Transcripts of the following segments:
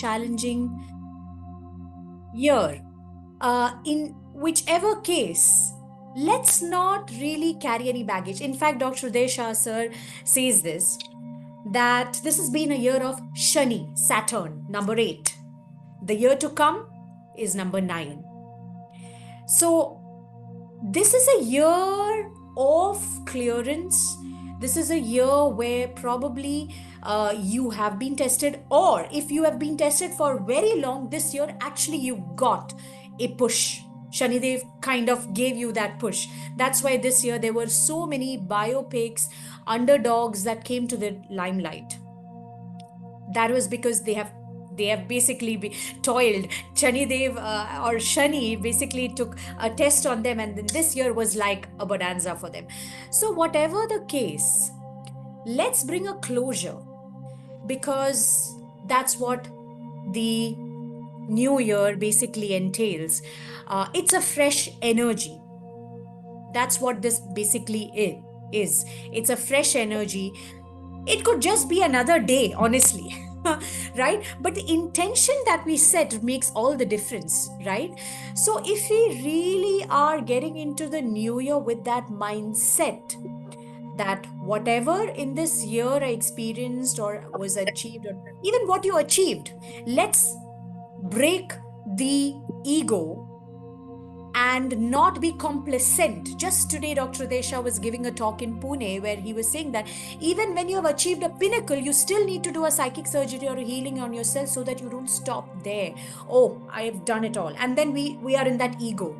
challenging year, in whichever case, let's not really carry any baggage. In fact, Dr. Uday Shah sir says this, that this has been a year of Shani, Saturn, number 8. The year to come is number 9. So, this is a year of clearance. This is a year where probably you have been tested, or if you have been tested for very long, this year actually you got a push. Shanidev kind of gave you that push. That's why this year there were so many biopics, underdogs that came to the limelight. That was because they have basically toiled. Shani Dev or Shani basically took a test on them, and then this year was like a bonanza for them. So whatever the case, let's bring a closure, because that's what the new year basically entails. It's a fresh energy. That's what this basically is. It's a fresh energy. It could just be another day, honestly. Right? But the intention that we set makes all the difference, right? So if we really are getting into the new year with that mindset, that whatever in this year I experienced or was achieved, or even what you achieved, let's break the ego and not be complacent. Just today, Dr. Desha was giving a talk in Pune where he was saying that even when you have achieved a pinnacle, you still need to do a psychic surgery or a healing on yourself so that you don't stop there. Oh, I have done it all. And then we are in that ego.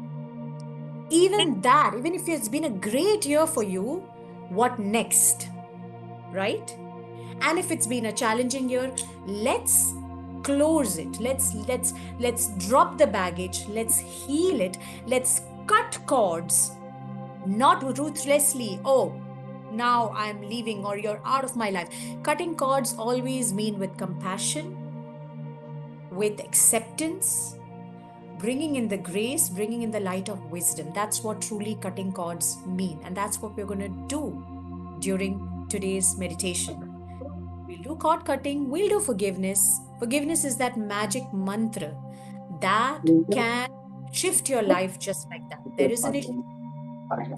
Even that, even if it's been a great year for you, what next? Right? And if it's been a challenging year, let's close it. Let's drop the baggage. Let's heal it. Let's cut cords, not ruthlessly. Oh, now I'm leaving, or you're out of my life. Cutting cords always mean with compassion, with acceptance, bringing in the grace, bringing in the light of wisdom. That's what truly cutting cords mean, and that's what we're going to do during today's meditation. We'll do cord cutting, we'll do forgiveness. Forgiveness is that magic mantra that can shift your life just like that. There is an issue,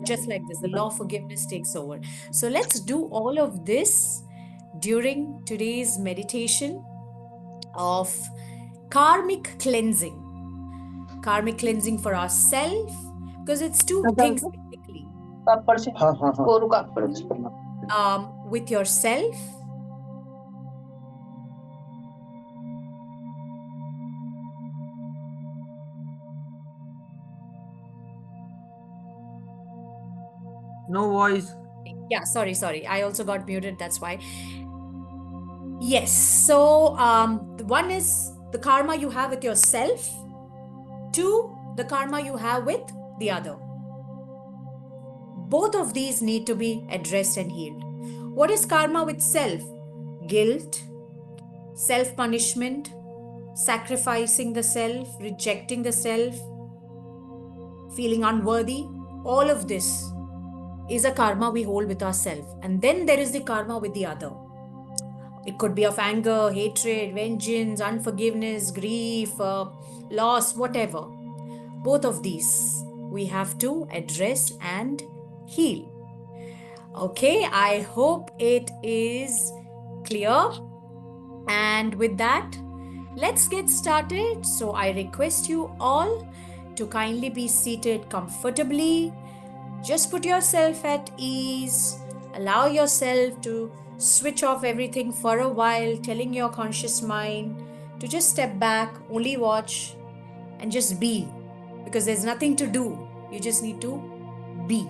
just like this. The law of forgiveness takes over. So let's do all of this during today's meditation of karmic cleansing. Karmic cleansing for ourselves, because it's two things basically. With yourself, No voice. yeah, sorry, I also got muted, that's why. Yes, so one is the karma you have with yourself, two, the karma you have with the other. Both of these need to be addressed and healed. What is karma with self? Guilt, self punishment, sacrificing the self, rejecting the self, feeling unworthy. All of this is a karma we hold with ourselves. And then there is the karma with the other. It could be of anger, hatred, vengeance, unforgiveness, grief, loss, whatever. Both of these we have to address and heal. Okay, I hope it is clear. And with that, let's get started. So I request you all to kindly be seated comfortably. Just put yourself at ease. Allow yourself to switch off everything for a while, telling your conscious mind to just step back, only watch, and just be. Because there's nothing to do. You just need to be.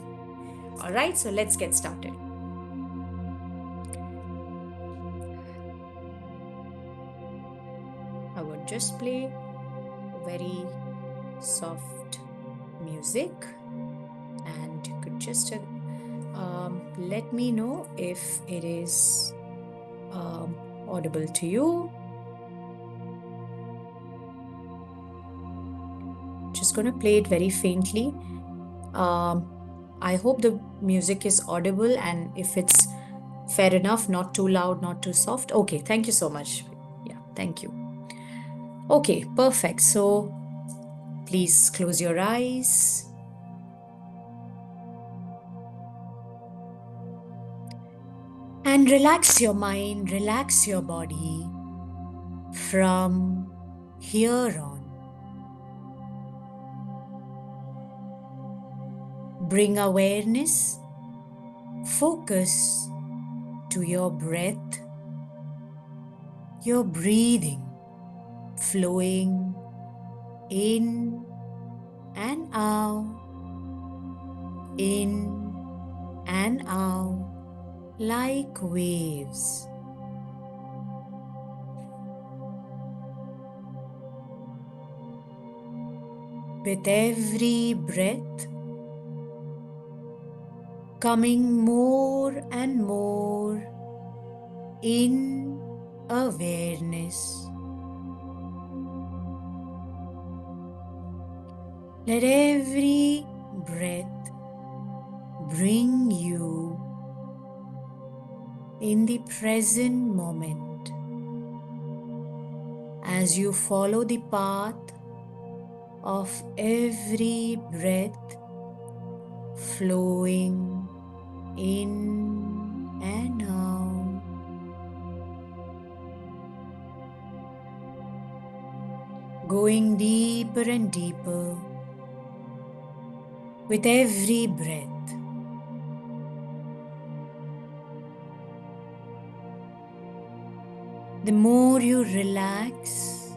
All right, so let's get started. I would just play very soft music, and you could just let me know if it is audible to you. Just going to play it very faintly. I hope the music is audible, and if it's fair enough, not too loud, not too soft. Okay, thank you so much. Yeah, thank you. Okay, perfect. So please close your eyes. And relax your mind, relax your body from here on. Bring awareness, focus to your breath, your breathing flowing in and out, in and out like waves. With every breath, coming more and more in awareness. Let every breath bring you in the present moment as you follow the path of every breath flowing in and out. Going deeper and deeper with every breath. The more you relax,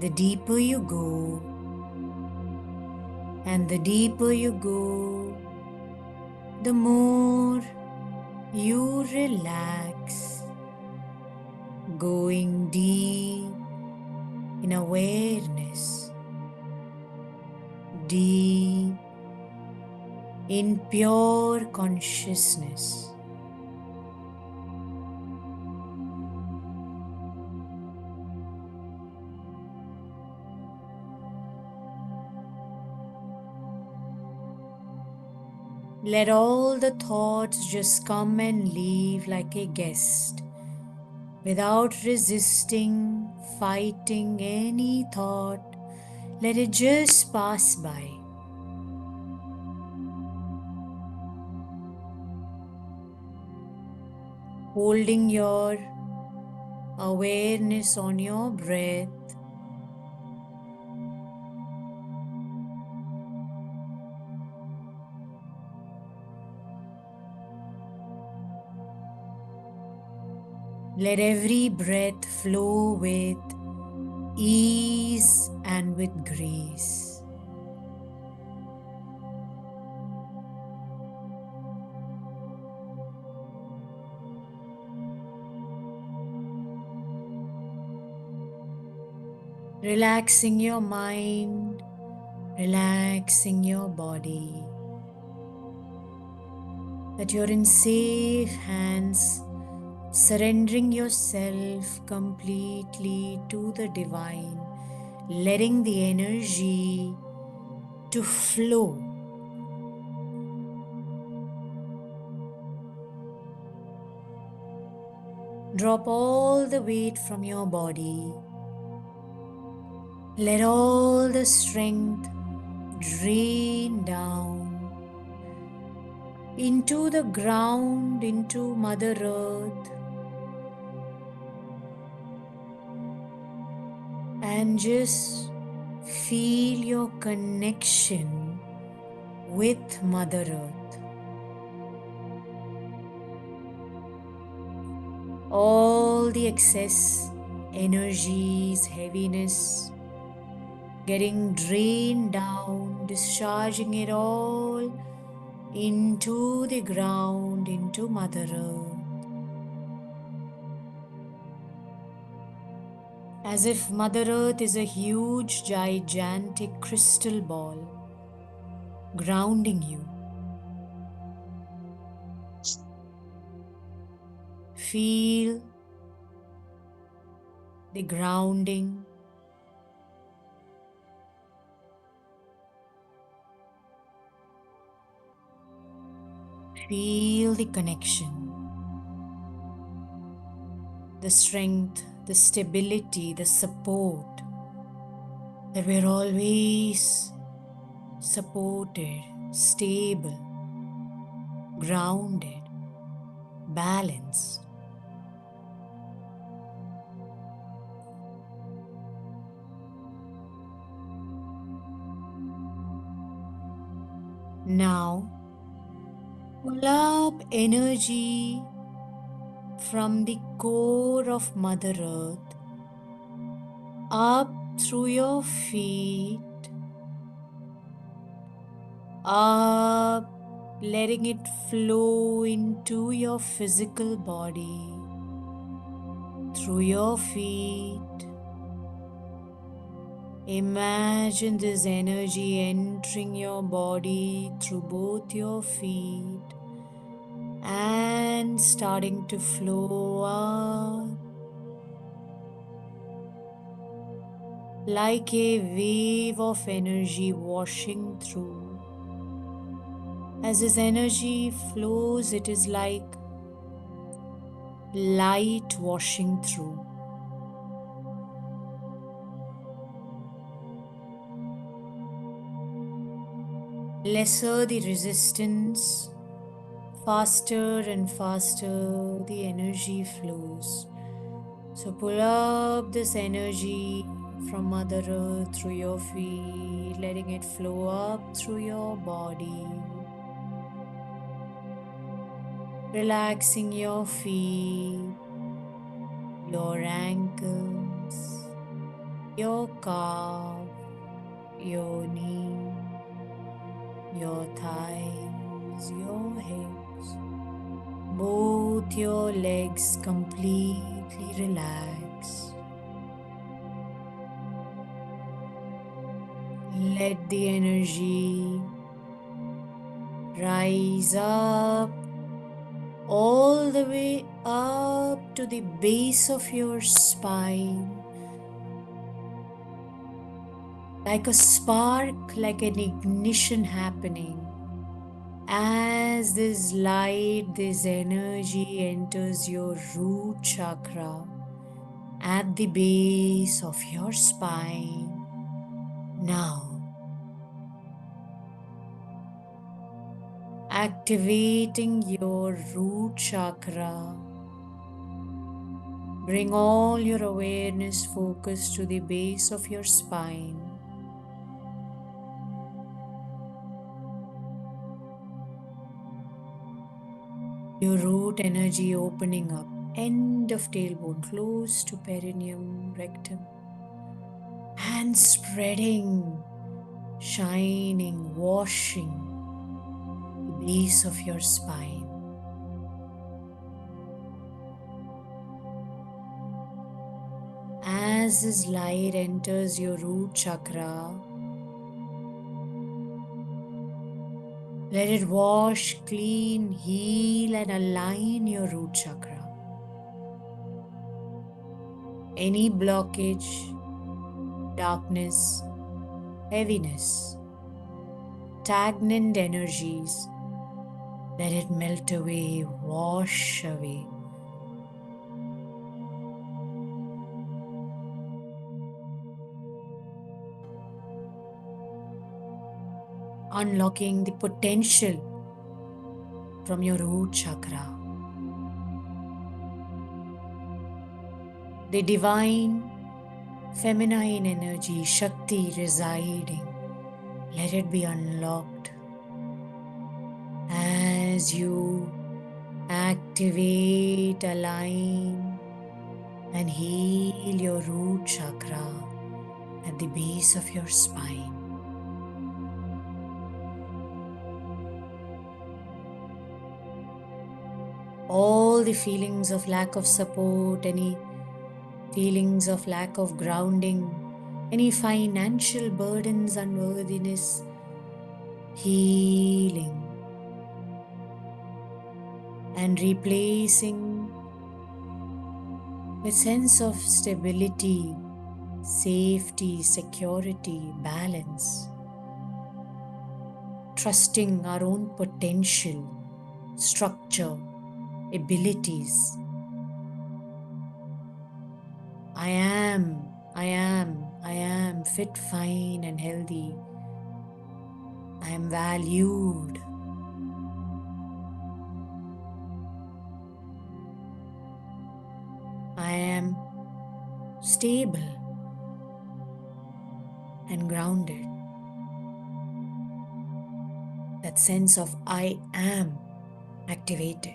the deeper you go, and the deeper you go, the more you relax, going deep in awareness, deep in pure consciousness. Let all the thoughts just come and leave like a guest, without resisting, fighting any thought. Let it just pass by. Holding your awareness on your breath. Let every breath flow with ease and with grace. Relaxing your mind, relaxing your body, that you're in safe hands, surrendering yourself completely to the divine, letting the energy to flow. Drop all the weight from your body. Let all the strength drain down into the ground, into Mother Earth, and just feel your connection with Mother Earth. All the excess energies, heaviness, getting drained down, discharging it all into the ground, into Mother Earth. As if Mother Earth is a huge, gigantic crystal ball grounding you. Feel the grounding. Feel the connection. the strength, the stability, the support, that we're always supported, stable, grounded, balanced. Now, pull up energy from the core of Mother Earth up through your feet, up, letting it flow into your physical body, through your feet. Imagine this energy entering your body through both your feet and starting to flow up like a wave of energy washing through. As this energy flows, it is like light washing through. Lesser the resistance, faster and faster the energy flows. So pull up this energy from Mother Earth through your feet, letting it flow up through your body, relaxing your feet, your ankles, your calf, your knee, your thighs, your hips, both your legs completely relaxed. Let the energy rise up all the way up to the base of your spine, like a spark, like an ignition happening. As this light, this energy enters your root chakra at the base of your spine. Now, activating your root chakra, bring all your awareness focus to the base of your spine. Your root energy opening up, end of tailbone, close to perineum, rectum, and spreading, shining, washing the base of your spine. As this light enters your root chakra, let it wash, clean, heal, and align your root chakra. Any blockage, darkness, heaviness, stagnant energies, let it melt away, wash away. Unlocking the potential from your root chakra. The divine feminine energy, Shakti residing, let it be unlocked as you activate, align, and heal your root chakra at the base of your spine. All the feelings of lack of support, any feelings of lack of grounding, any financial burdens, unworthiness, healing and replacing with sense of stability, safety, security, balance, trusting our own potential, structure, abilities, I am fit, fine, and healthy. I am valued. I am stable and grounded. That sense of I am activated.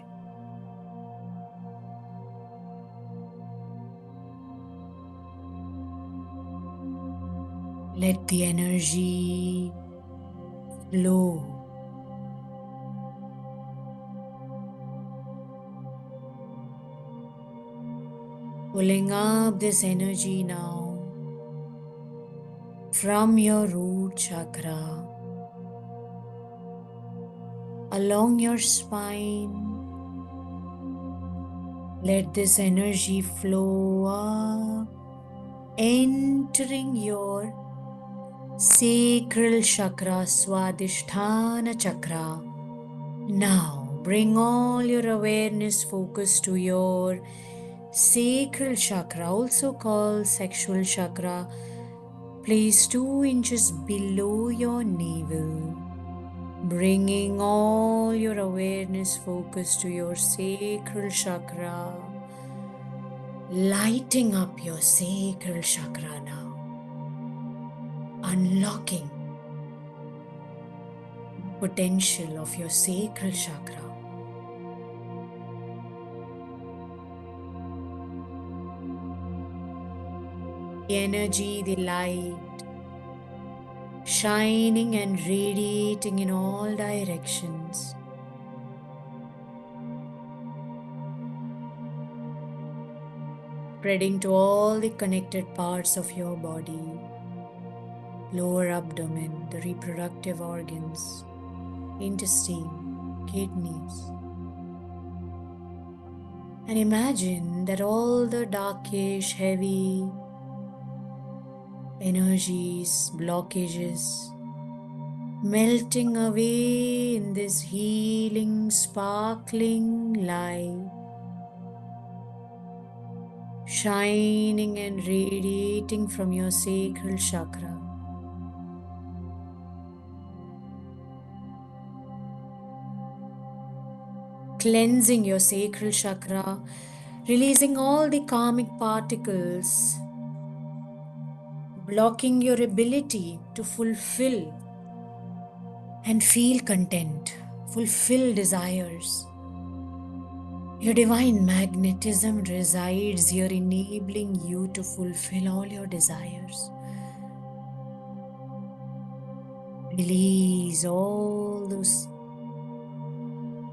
Let the energy flow. Pulling up this energy now from your root chakra along your spine. Let this energy flow up, entering your sacral chakra, Swadhisthana chakra. Now bring all your awareness focus to your sacral chakra, also called sexual chakra, placed 2 inches below your navel. Bringing all your awareness focus to your sacral chakra, lighting up your sacral chakra now, unlocking potential of your sacral chakra. The energy, the light, shining and radiating in all directions. Spreading to all the connected parts of your body, lower abdomen, the reproductive organs, intestine, kidneys. And imagine that all the darkish, heavy energies, blockages, melting away in this healing, sparkling light, shining and radiating from your sacral chakra. Cleansing your sacral chakra, releasing all the karmic particles, blocking your ability to fulfill and feel content, fulfill desires. Your divine magnetism resides here, enabling you to fulfill all your desires. Release all those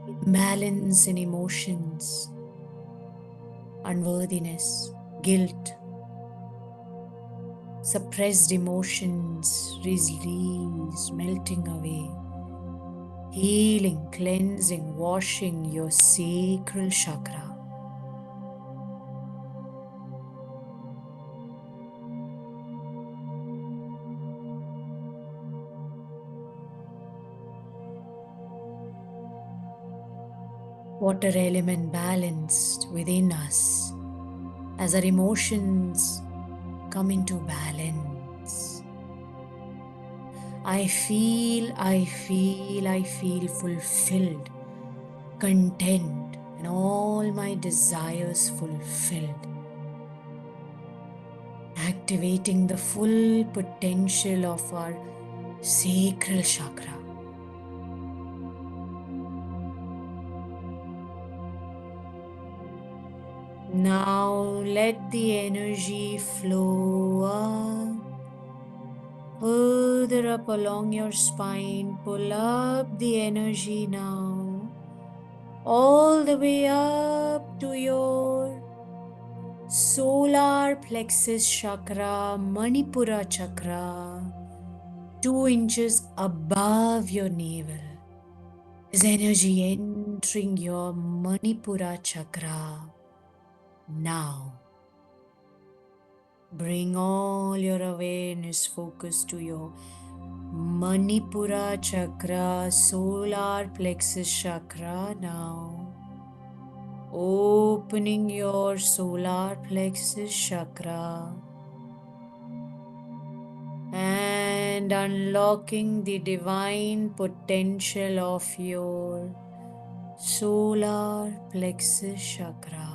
imbalance in emotions, unworthiness, guilt, suppressed emotions, release, melting away, healing, cleansing, washing your sacral chakra. Water element balanced within us as our emotions come into balance. I feel fulfilled, content, and all my desires fulfilled. Activating the full potential of our sacral chakra. Now let the energy flow up, further up along your spine. Pull up the energy now, all the way up to your solar plexus chakra, Manipura chakra, 2 inches above your navel. This energy entering your Manipura chakra now. Bring all your awareness focus to your Manipura chakra, solar plexus chakra now. opening your solar plexus chakra and unlocking the divine potential of your solar plexus chakra.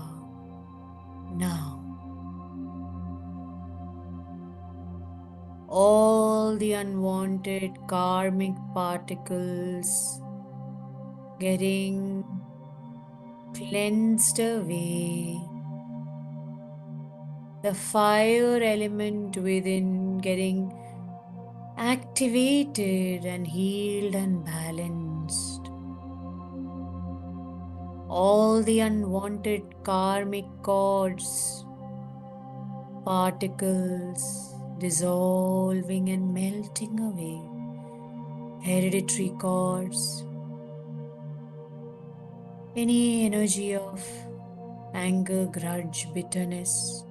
Now, all the unwanted karmic particles getting cleansed away, the fire element within getting activated and healed and balanced. All the unwanted karmic cords, particles dissolving and melting away. Hereditary cords, any energy of anger, grudge, bitterness,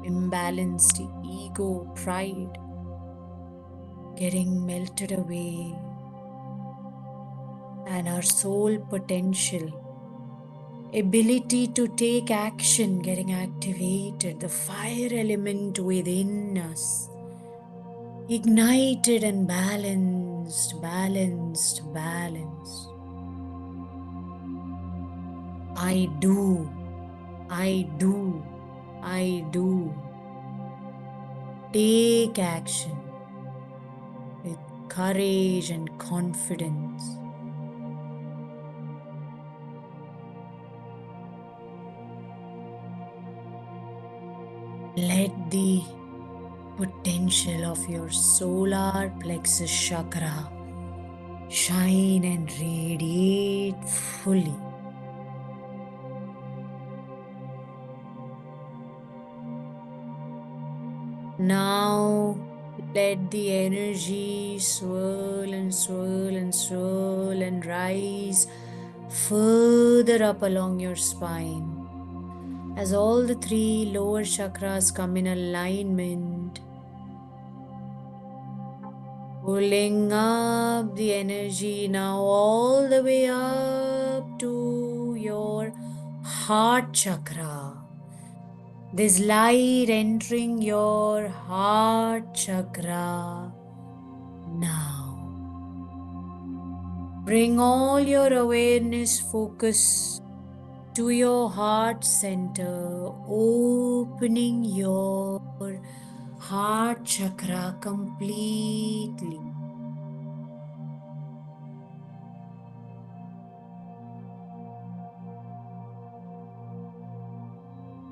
imbalanced ego, pride getting melted away, and our soul potential, ability to take action getting activated, the fire element within us ignited and balanced, balanced, balanced. I do, I do, I do. Take action with courage and confidence. Let the potential of your solar plexus chakra shine and radiate fully. Now let the energy swirl and swirl and swirl and rise further up along your spine. As all the three lower chakras come in alignment, pulling up the energy now all the way up to your heart chakra. This light entering your heart chakra now. Bring all your awareness focus to your heart center, opening your heart chakra completely.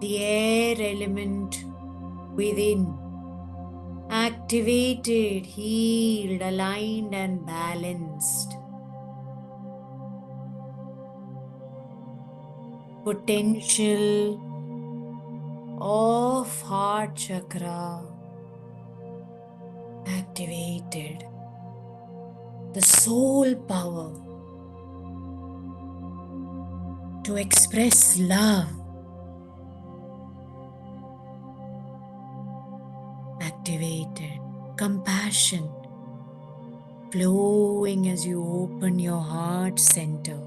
The air element within, activated, healed, aligned, and balanced. Potential of heart chakra activated. The soul power to express love activated. Compassion flowing as you open your heart center.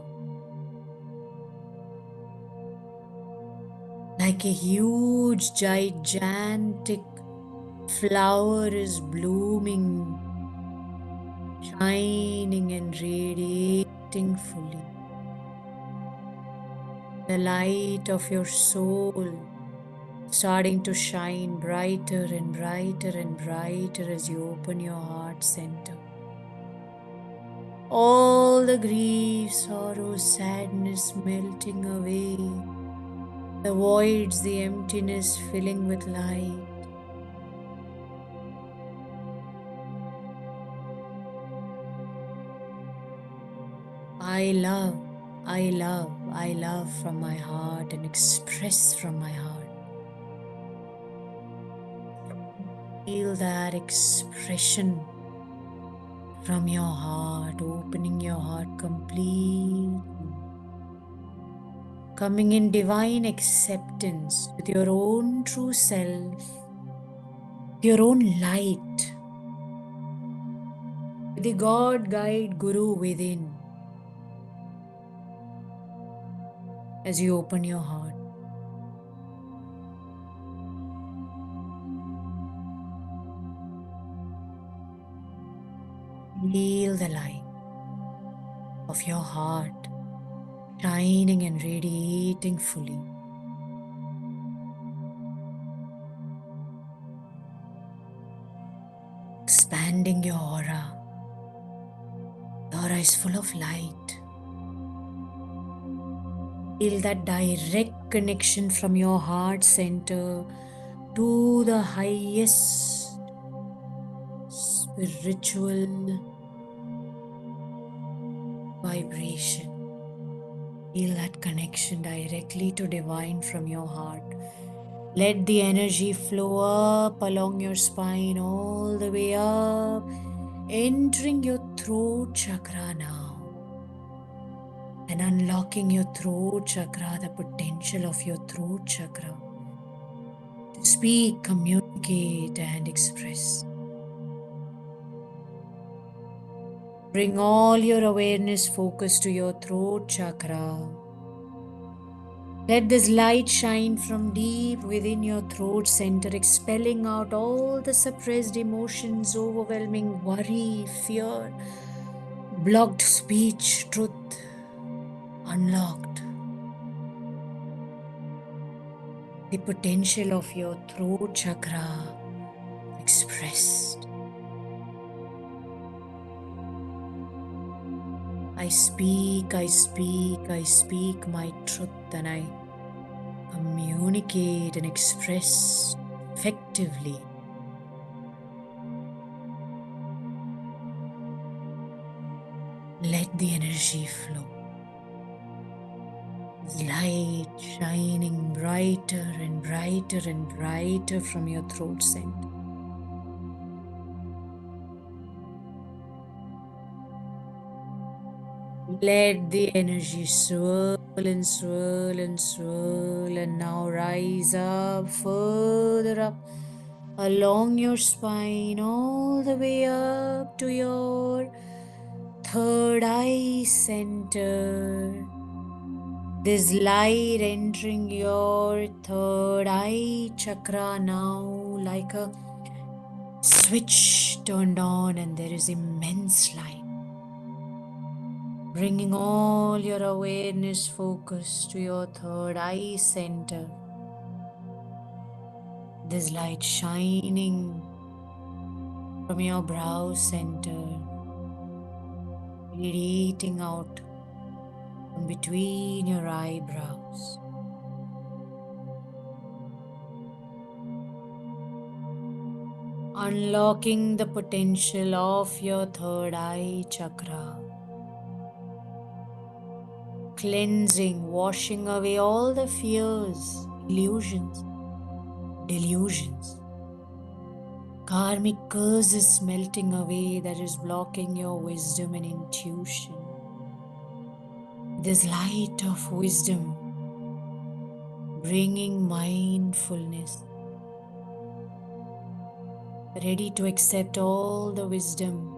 Like a huge, gigantic flower is blooming, shining and radiating fully. The light of your soul starting to shine brighter and brighter and brighter as you open your heart center. All the grief, sorrow, sadness melting away. The voids, the emptiness filling with light. I love, I love, I love from my heart and express from my heart. Feel that expression from your heart, opening your heart completely. Coming in divine acceptance with your own true self, your own light, with the God guide Guru within. as you open your heart. Feel the light of your heart shining and radiating fully. Expanding your aura. The aura is full of light. Feel that direct connection from your heart center to the highest spiritual vibration. Feel that connection directly to divine from your heart. Let the energy flow up along your spine, all the way up, entering your throat chakra now, and unlocking your throat chakra, the potential of your throat chakra to speak, communicate, and express. Bring all your awareness focus to your throat chakra. Let this light shine from deep within your throat center, expelling out all the suppressed emotions, overwhelming worry, fear, blocked speech, truth unlocked. The potential of your throat chakra expressed. I speak, I speak, I speak my truth, and I communicate and express effectively. Let the energy flow. Light shining brighter and brighter and brighter from your throat center. Let the energy swirl and swirl and swirl, and now rise up, further up along your spine, all the way up to your third eye center. This light entering your third eye chakra now, like a switch turned on, and there is immense light. Bringing all your awareness focus to your third eye center. This light shining from your brow center, radiating out from between your eyebrows. Unlocking the potential of your third eye chakra. Cleansing, washing away all the fears, illusions, delusions, karmic curses melting away that is blocking your wisdom and intuition. This light of wisdom bringing mindfulness, ready to accept all the wisdom,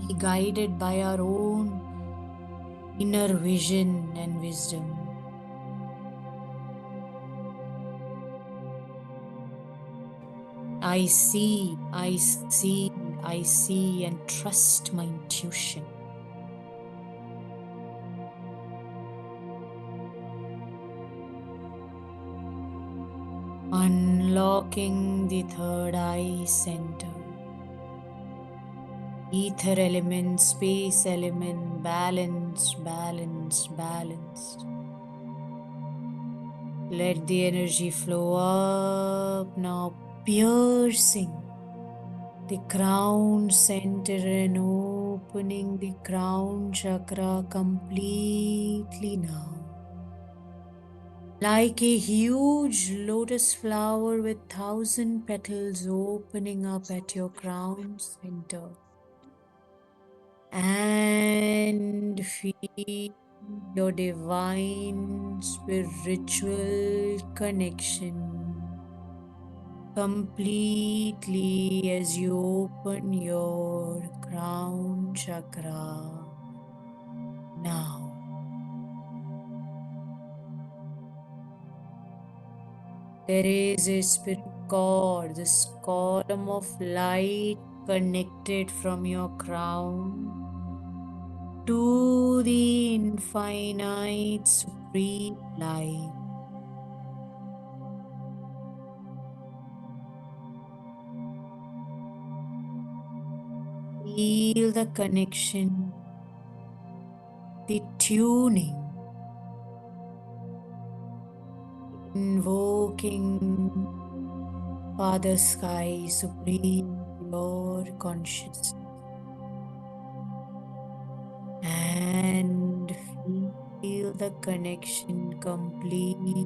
be guided by our own inner vision and wisdom. I see, I see, I see, and trust my intuition. Unlocking the third eye center. Ether element, space element, balanced, balanced, balanced. Let the energy flow up now, piercing the crown center and opening the crown chakra completely now. Like a huge lotus flower with 1,000 petals opening up at your crown center. And feel your divine spiritual connection completely as you open your crown chakra now. There is a spirit cord, this column of light connected from your crown to the infinite supreme light. Feel the connection, the tuning, invoking Father Sky, Supreme, your consciousness, and feel the connection completely,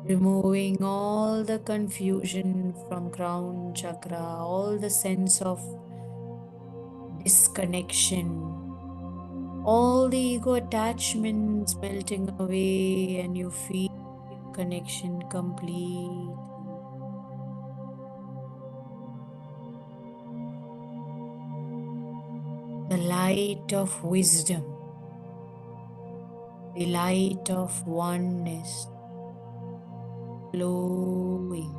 removing all the confusion from crown chakra, all the sense of disconnection, all the ego attachments melting away, and you feel connection complete. The light of wisdom, the light of oneness flowing,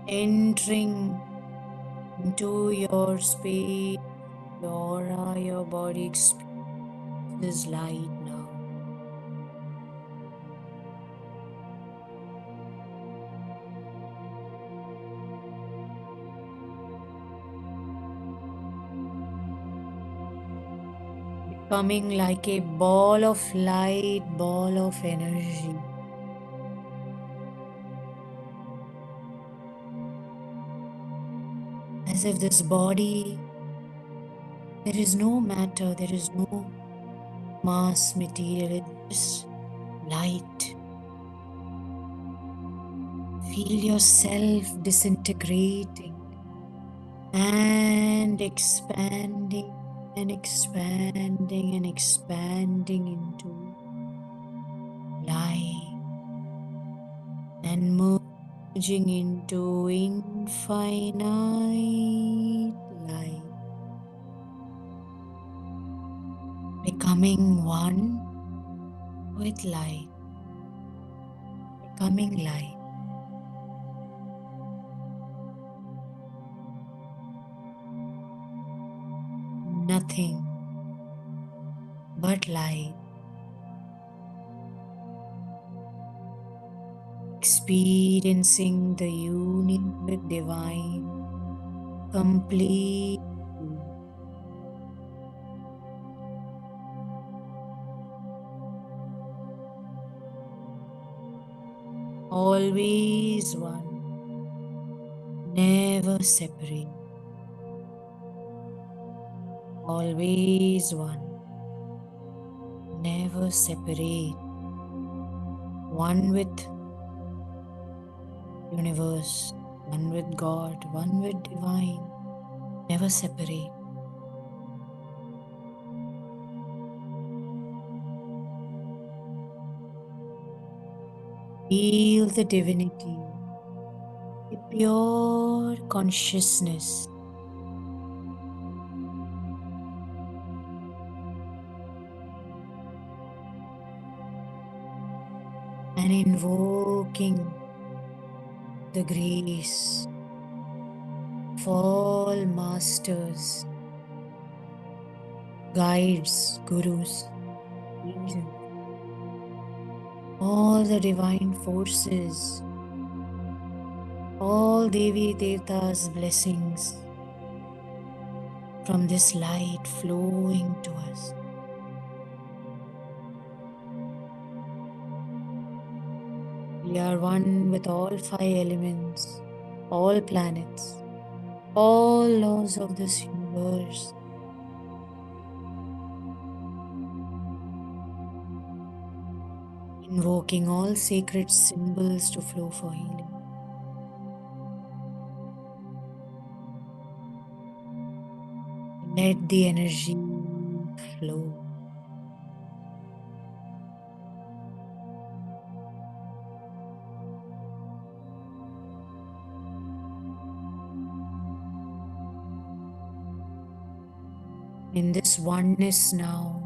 entering into your space, your aura, your body experiences light now. Becoming like a ball of light, ball of energy. As if this body, there is no matter, there is no mass material, it's just light. Feel yourself disintegrating and expanding and expanding and expanding into light and merging into infinite light, becoming one with light, becoming light. Nothing but light, experiencing the union with divine completely. Always one, never separate. Always one, never separate. One with universe, one with God, one with divine, never separate. Feel the divinity, the pure consciousness, and invoking the grace of all masters, guides, gurus, agents, all the divine forces, all Devi Devta's blessings from this light flowing to us. We are one with all five elements, all planets, all laws of this universe. Invoking all sacred symbols to flow for healing. Let the energy flow. in this oneness now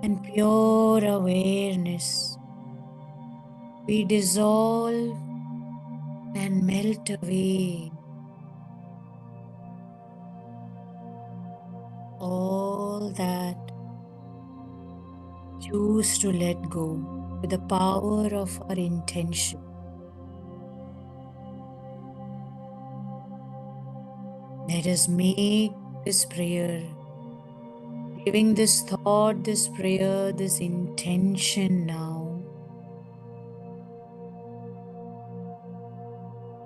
and pure awareness, we dissolve and melt away all that choose to let go with the power of our intention. Let us make this prayer, giving this thought, this prayer, this intention now,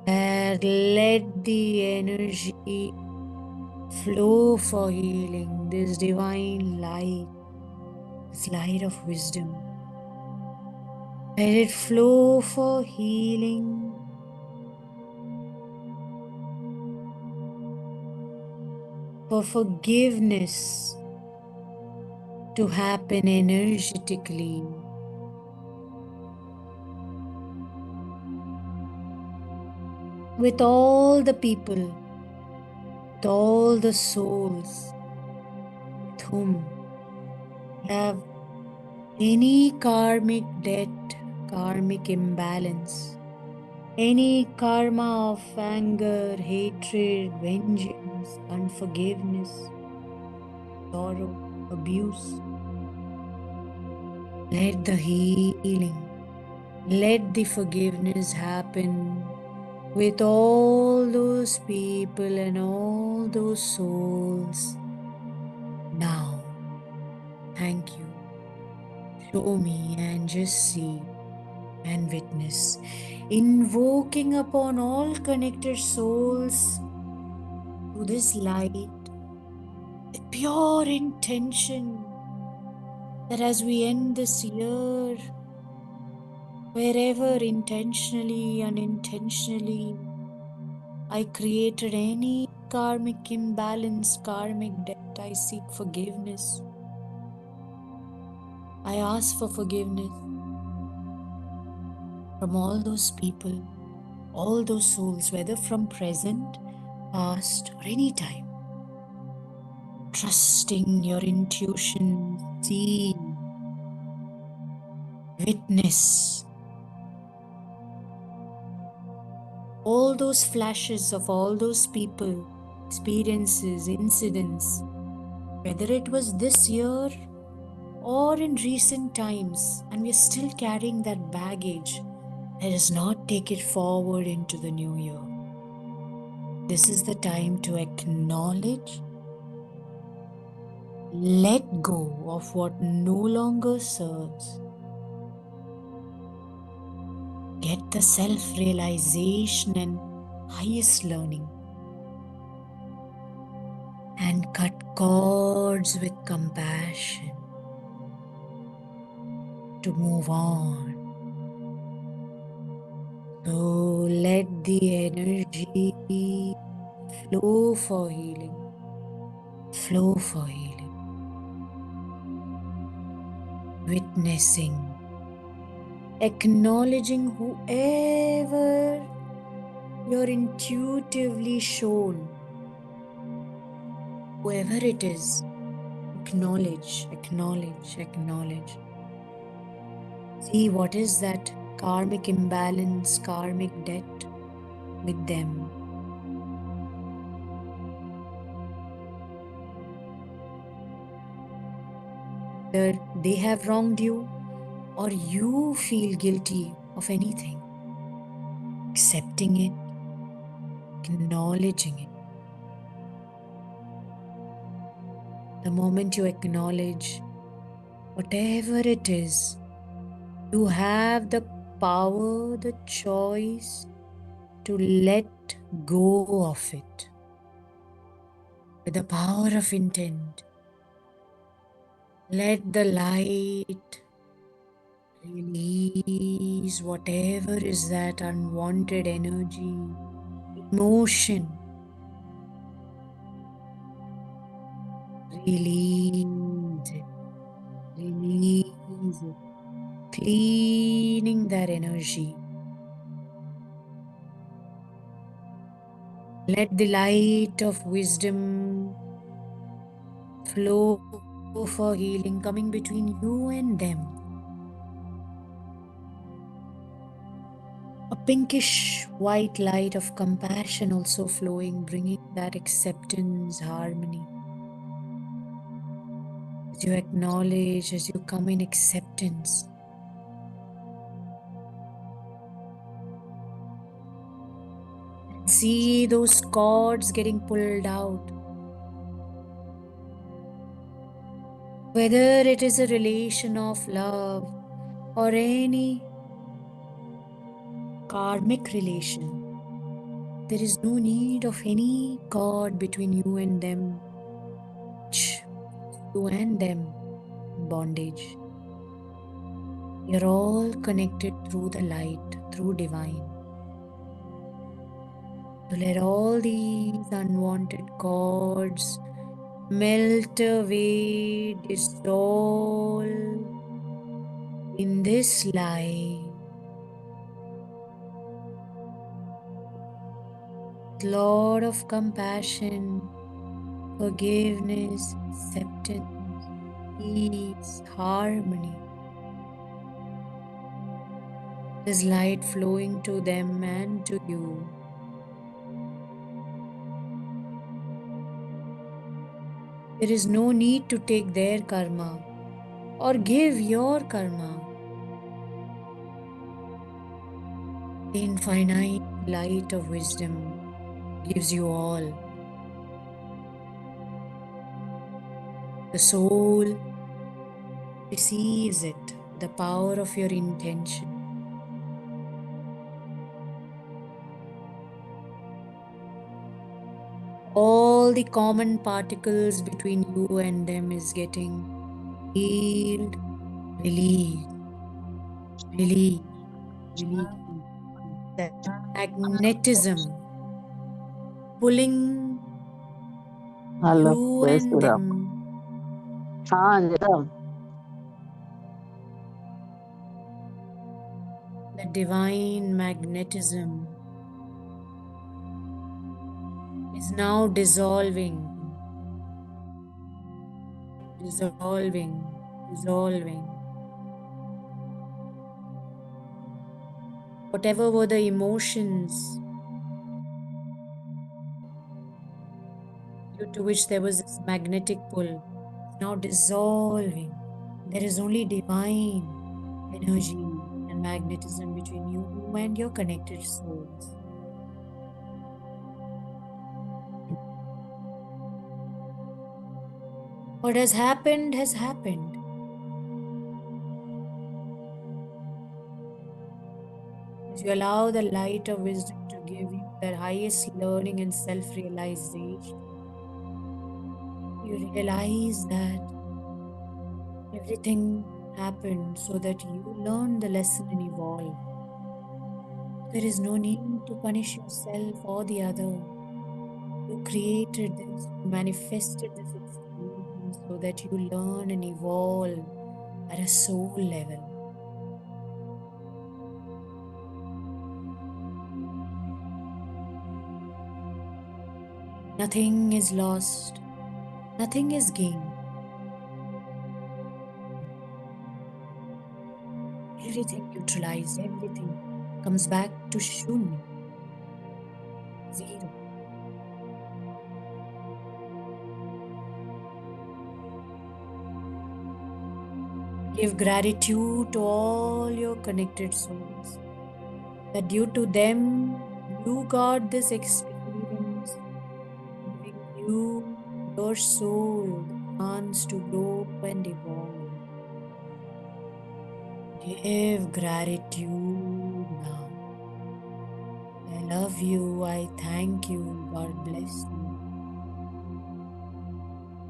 that let the energy flow for healing, this divine light, this light of wisdom. Let it flow for healing, for forgiveness to happen energetically. With all the people, with all the souls with whom we have any karmic debt, karmic imbalance, any karma of anger, hatred, vengeance, unforgiveness, sorrow, abuse. Let the healing, let the forgiveness happen with all those people and all those souls now. Thank you. Show me and just see and witness, invoking upon all connected souls to this light, the pure intention that as we end this year, wherever intentionally, unintentionally, I created any karmic imbalance, karmic debt, I seek forgiveness. I ask for forgiveness from all those people, all those souls, whether from present, past, or any time. Trusting your intuition, see, witness all those flashes of all those people, experiences, incidents, whether it was this year or in recent times, and we're still carrying that baggage. Let us not take it forward into the new year. This is the time to acknowledge, let go of what no longer serves. Get the self-realization and highest learning, and cut cords with compassion to move on. So let the energy flow for healing, flow for healing, witnessing, acknowledging whoever you're intuitively shown, whoever it is, acknowledge, acknowledge, acknowledge. See what is that karmic imbalance, karmic debt with them. Whether they have wronged you or you feel guilty of anything, accepting it, acknowledging it. The moment you acknowledge whatever it is, you have the power, the choice to let go of it with the power of intent. Let the light release whatever is that unwanted energy, emotion. Release it, release it, cleaning that energy. Let the light of wisdom flow for healing coming between you and them. A pinkish white light of compassion also flowing, bringing that acceptance, harmony. As you acknowledge, as you come in acceptance, see those cords getting pulled out. Whether it is a relation of love or any karmic relation, there is no need of any cord between you and them, you and them in bondage. You're all connected through the light, through divine. So let all these unwanted cords melt away, dissolve in this light. Lord of compassion, forgiveness, acceptance, peace, harmony. This light flowing to them and to you. There is no need to take their karma or give your karma. The infinite light of wisdom gives you all. The soul receives it, the power of your intention. All the common particles between you and them is getting healed, released, released, released. That magnetism pulling hello you జై and Sriram them, చెప్తాం the divine magnetism is now dissolving, dissolving, dissolving. Whatever were the emotions due to which there was this magnetic pull, is now dissolving. There is only divine energy and magnetism between you and your connected souls. What has happened has happened. As you allow the light of wisdom to give you that highest learning and self-realization, you realize that everything happened so that you learn the lesson and evolve. There is no need to punish yourself or the other. You created this, you manifested this experience so that you learn and evolve at a soul level. Nothing is lost, nothing is gained. Everything neutralized, everything comes back to Shunya, zero. Give gratitude to all your connected souls that due to them you got this experience, giving you, your soul, the chance to grow and evolve. Give gratitude now. I love you. I thank you. God bless you.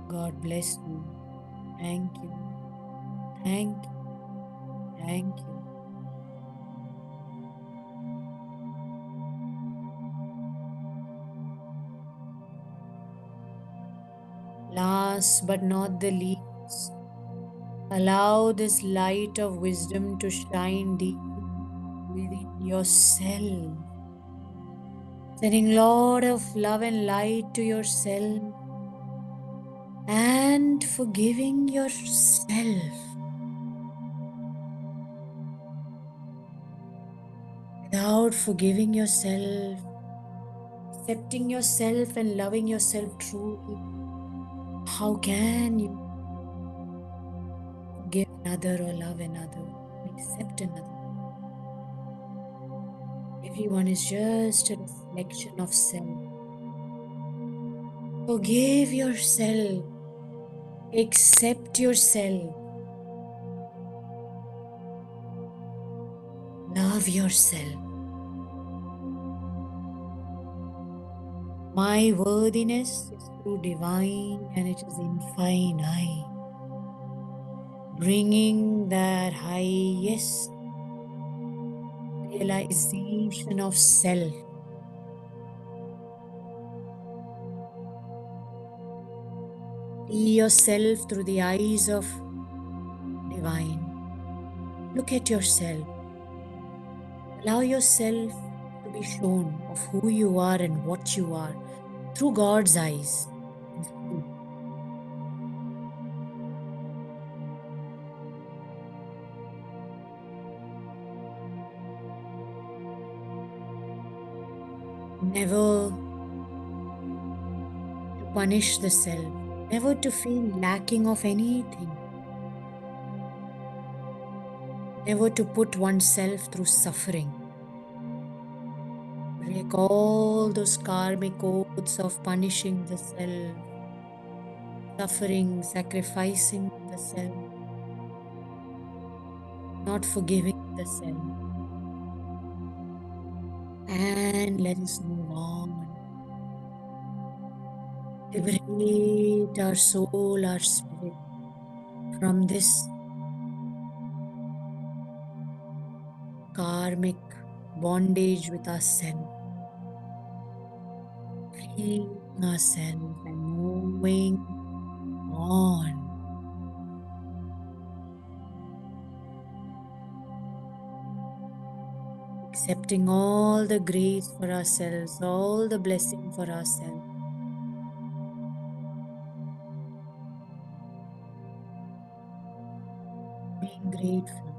God bless you. Thank you. Thank you. Thank you. Last but not the least, allow this light of wisdom to shine deep within yourself. Sending lot of love and light to yourself. and forgiving yourself. Without forgiving yourself, accepting yourself and loving yourself truly, how can you forgive another or love another, accept another? Everyone is just a reflection of self. Forgive yourself, accept yourself, love yourself. My worthiness is through divine and it is infinite. Bringing that highest realization of self. See yourself through the eyes of divine. Look at yourself. Allow yourself to be shown of who you are and what you are through God's eyes. Never to punish the self, never to feel lacking of anything, never to put oneself through suffering. Break all those karmic codes of punishing the self, suffering, sacrificing the self, not forgiving the self. And let us move on. Liberate our soul, our spirit from this karmic bondage with ourselves. Freeing ourselves and moving on. Accepting all the grace for ourselves, all the blessing for ourselves. Being grateful.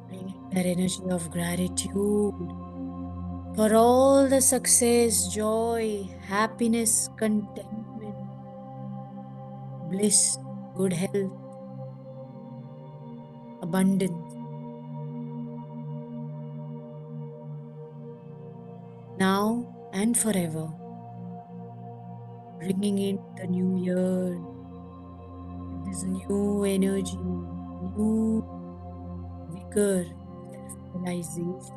Bringing that energy of gratitude for all the success, joy, happiness, contentment, bliss, good health, abundance. Now and forever. Bringing in the new year, this new energy, new vigor, self-realization.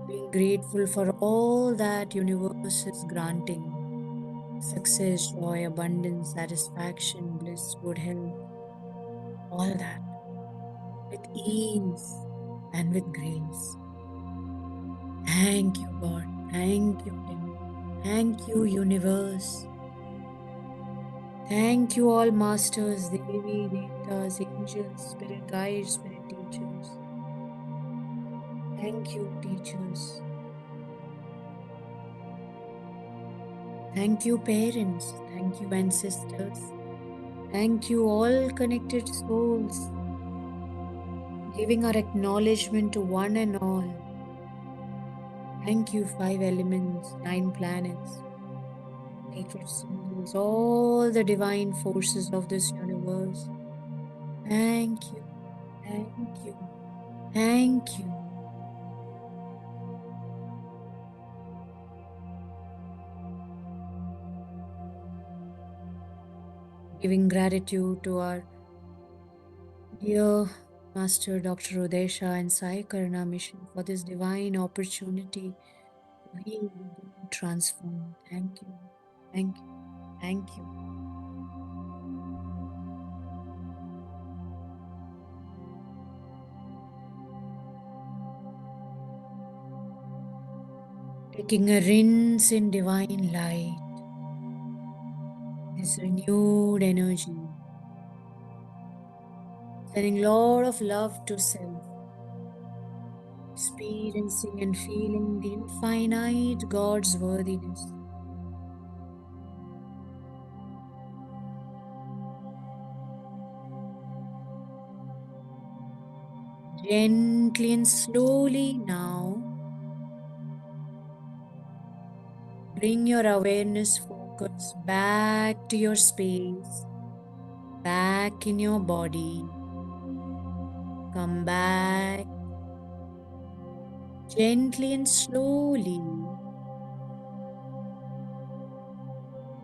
Being grateful for all that universe is granting. Success, joy, abundance, satisfaction, bliss, good health, all that with ease and with grace. Thank you, God. Thank you, Divine. Thank you, universe. Thank you, all masters, Devi, Devtas, angels, spirit guides, spirit teachers. Thank you, teachers. Thank you, parents. Thank you, ancestors. Thank you, all connected souls, giving our acknowledgement to one and all. Thank you, 5 elements, 9 planets, sacred symbols, all the divine forces of this universe. Thank you, thank you, thank you. Giving gratitude to our dear Master Dr. Udesha and Sai Karna Mission for this divine opportunity to heal, redeem, transform. Thank you, thank you, thank you. Taking a rinse in divine light, this renewed energy, sending lot of love to self, experiencing and feeling the infinite God's worthiness, Gently and slowly now, bring your awareness focus back to your space, back in your body. Come back gently and slowly,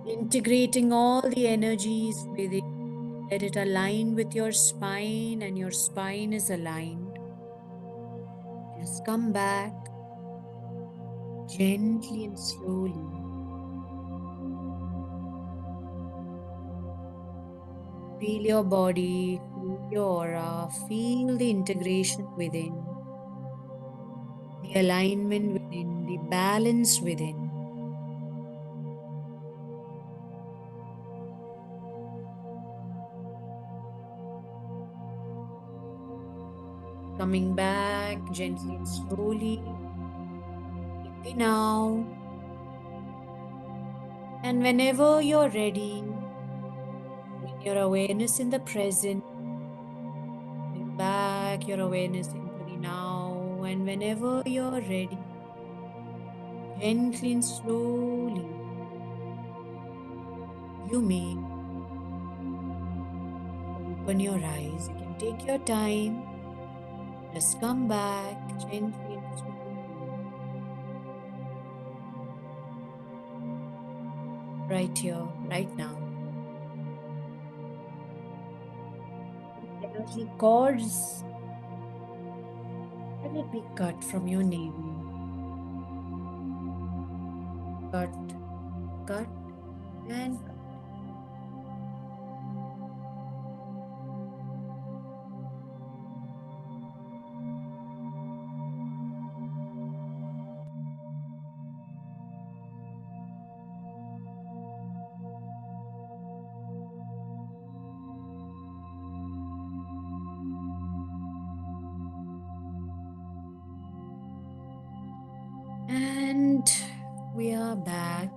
integrating all the energies within. Let it align with your spine, and your spine is aligned. Just come back gently and slowly. Feel your body, feel your aura, feel the integration within, the alignment within, the balance within. Coming back gently and slowly, deeply now. And whenever you're ready, bring your awareness in the present, bring back your awareness into the now. And whenever you're ready, gently and slowly, you may open your eyes. You can take your time. Just come back gently and slowly, right here, right now. Energy cords, let it be cut from your navel. Cut, cut, and cut. And we are back.